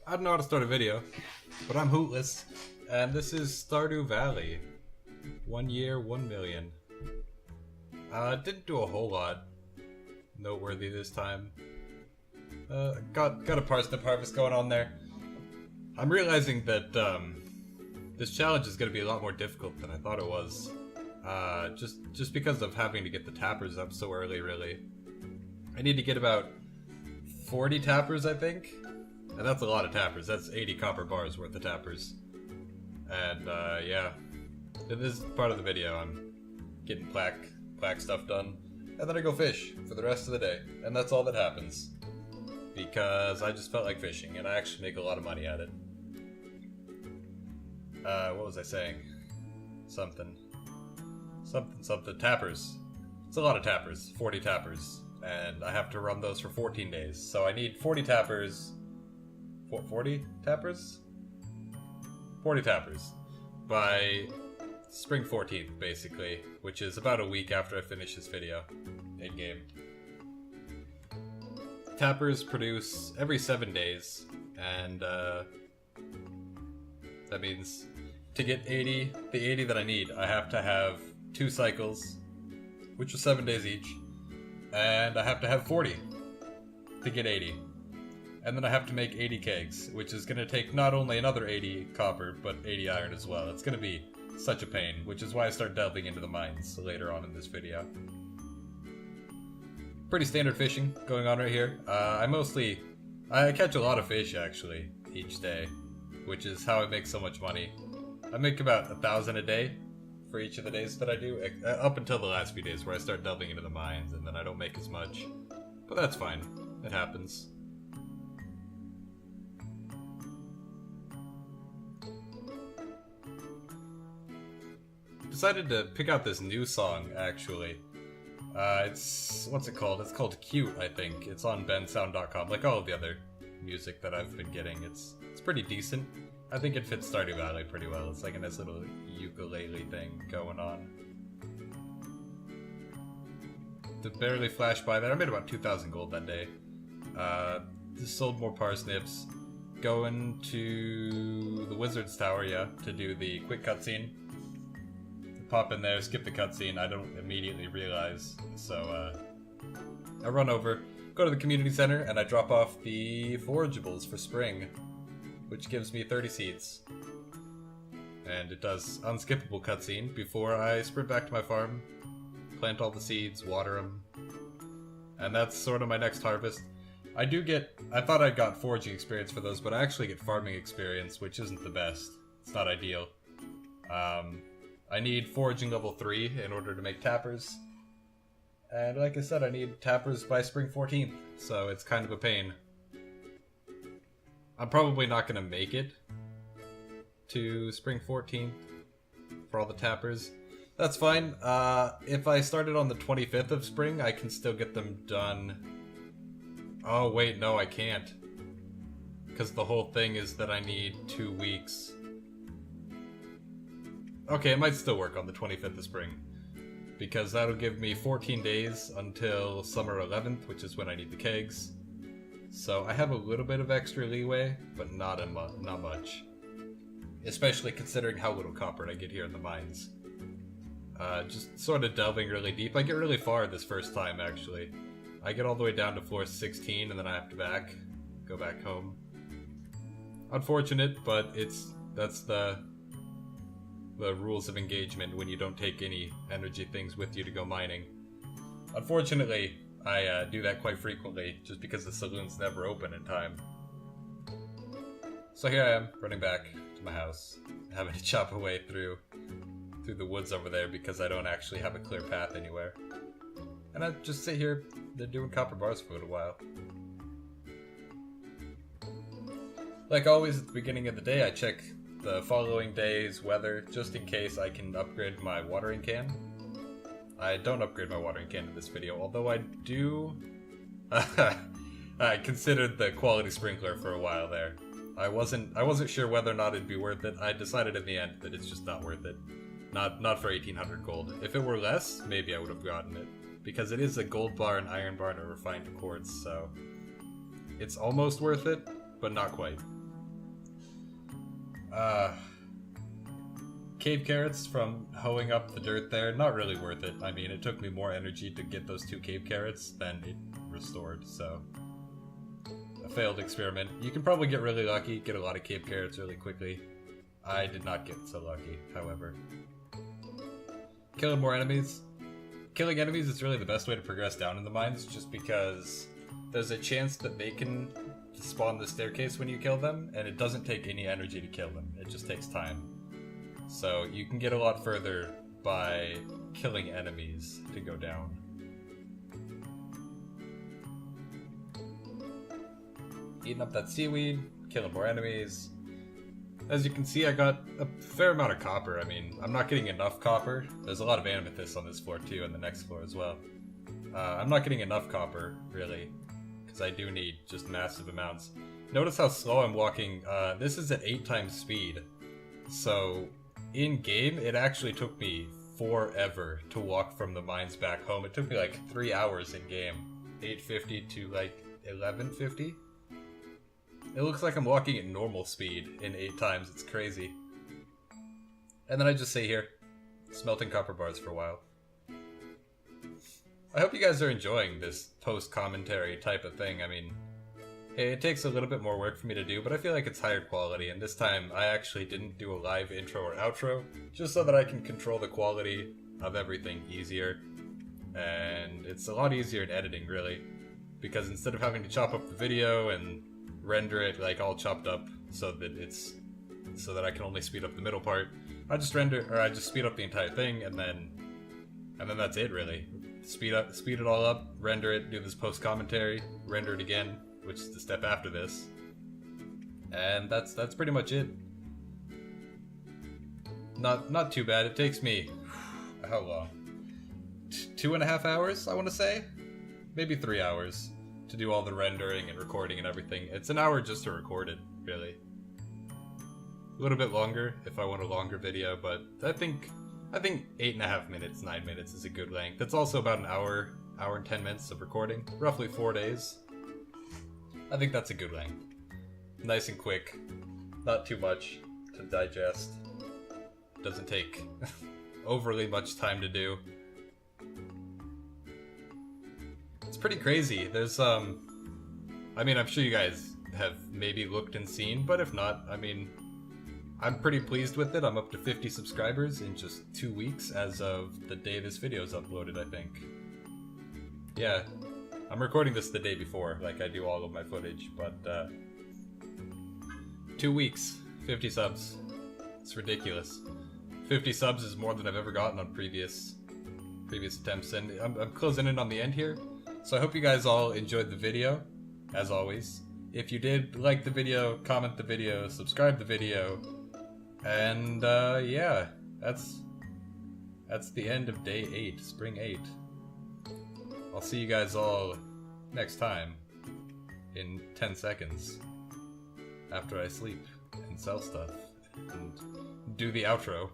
I don't know how to start a video, but I'm hootless, and this is Stardew Valley. 1 year, 1 million. Didn't do a whole lot noteworthy this time. Got a parsnip harvest going on there. I'm realizing that this challenge is going to be a lot more difficult than I thought it was. Just because of having to get the tappers up so early, really. I need to get about 40 tappers, I think. And that's a lot of tappers. That's 80 copper bars worth of tappers. And, yeah. In this part of the video, I'm getting plaque stuff done. And then I go fish for the rest of the day. And that's all that happens. Because I just felt like fishing, and I actually make a lot of money at it. What was I saying? Something. Tappers. It's a lot of tappers. 40 tappers. And I have to run those for 14 days. So I need 40 tappers. 40 tappers? 40 tappers. By spring 14th, basically. Which is about a week after I finish this video. In-game. Tappers produce every 7 days. And, that means to get 80, the 80 that I need, I have to have 2 cycles, which are 7 days each, and I have to have 40 to get 80. And then I have to make 80 kegs, which is going to take not only another 80 copper, but 80 iron as well. It's going to be such a pain, which is why I start delving into the mines later on in this video. Pretty standard fishing going on right here. I catch a lot of fish, actually, each day, which is how I make so much money. I make about 1,000 a day for each of the days that I do, up until the last few days where I start delving into the mines and then I don't make as much. But that's fine. It happens. Decided to pick out this new song, actually. What's it called? It's called Cute, I think. It's on bensound.com, like all of the other music that I've been getting. It's pretty decent. I think it fits Stardew Valley pretty well. It's like a nice little ukulele thing going on. To barely flash by that, I made about 2,000 gold that day. Just sold more parsnips. Going to the Wizard's Tower, yeah, to do the quick cutscene. Pop in there, skip the cutscene. I don't immediately realize, so I run over, go to the community center, and I drop off the forageables for spring, which gives me 30 seeds. And it does unskippable cutscene before I sprint back to my farm, plant all the seeds, water them, and that's sort of my next harvest. I thought I got foraging experience for those, but I actually get farming experience, which isn't the best. It's not ideal. I need foraging level 3 in order to make tappers. And like I said, I need tappers by spring 14th, so it's kind of a pain. I'm probably not going to make it to spring 14th for all the tappers. That's fine. If I started on the 25th of spring, I can still get them done. Oh wait, no I can't. Because the whole thing is that I need 2 weeks. Okay, it might still work on the 25th of spring. Because that'll give me 14 days until summer 11th, which is when I need the kegs. So I have a little bit of extra leeway, but not much. Especially considering how little copper I get here in the mines. Just sort of delving really deep. I get really far this first time, actually. I get all the way down to floor 16, and then I have to go back home. Unfortunate, but that's the rules of engagement when you don't take any energy things with you to go mining. Unfortunately, I do that quite frequently, just because the saloon's never open in time. So here I am, running back to my house, having to chop away through the woods over there because I don't actually have a clear path anywhere. And I just sit here, they're doing copper bars for a little while. Like always at the beginning of the day, I check the following day's weather, just in case I can upgrade my watering can. I don't upgrade my watering can in this video, although I do... I considered the quality sprinkler for a while there. I wasn't sure whether or not it'd be worth it. I decided in the end that it's just not worth it. Not for 1,800 gold. If it were less, maybe I would have gotten it. Because it is a gold bar, an iron bar, and a refined quartz, so... It's almost worth it, but not quite. Cave carrots from hoeing up the dirt there, not really worth it. I mean, it took me more energy to get those 2 cave carrots than it restored, so... a failed experiment. You can probably get really lucky, get a lot of cave carrots really quickly. I did not get so lucky, however. Killing more enemies. Killing enemies is really the best way to progress down in the mines, just because there's a chance that they can spawn the staircase when you kill them, and it doesn't take any energy to kill them. It just takes time. So you can get a lot further by killing enemies to go down. Eating up that seaweed, killing more enemies. As you can see, I got a fair amount of copper. I mean, I'm not getting enough copper. There's a lot of amethyst on this floor too, and the next floor as well. I'm not getting enough copper, really, because I do need just massive amounts. Notice how slow I'm walking. This is at 8 times speed. So, in-game, it actually took me forever to walk from the mines back home. It took me like 3 hours in-game. 850 to like 1150. It looks like I'm walking at normal speed in 8 times. It's crazy. And then I just sit here, smelting copper bars for a while. I hope you guys are enjoying this post-commentary type of thing. I mean, it takes a little bit more work for me to do, but I feel like it's higher quality, and this time I actually didn't do a live intro or outro, just so that I can control the quality of everything easier. And it's a lot easier in editing, really, because instead of having to chop up the video and render it like all chopped up so that I can only speed up the middle part, I just speed up the entire thing, and then that's it, really. Speed it all up, render it, do this post commentary, render it again, which is the step after this, and that's pretty much it. Not too bad. It takes me how long? 2.5 hours, I want to say, maybe 3 hours to do all the rendering and recording and everything. It's an hour just to record it, really. A little bit longer if I want a longer video, but I think 8.5 minutes, 9 minutes is a good length. It's also about an hour and 10 minutes of recording, roughly 4 days. I think that's a good length. Nice and quick, not too much to digest. Doesn't take overly much time to do. It's pretty crazy. There's I mean, I'm sure you guys have maybe looked and seen, but if not, I mean, I'm pretty pleased with it. I'm up to 50 subscribers in just 2 weeks as of the day this video is uploaded, I think. Yeah, I'm recording this the day before, like I do all of my footage, but 2 weeks, 50 subs. It's ridiculous. 50 subs is more than I've ever gotten on previous attempts, and I'm closing in on the end here. So I hope you guys all enjoyed the video, as always. If you did, like the video, comment the video, subscribe the video, and yeah, that's the end of day 8, spring 8. I'll see you guys all next time in 10 seconds after I sleep and sell stuff and do the outro.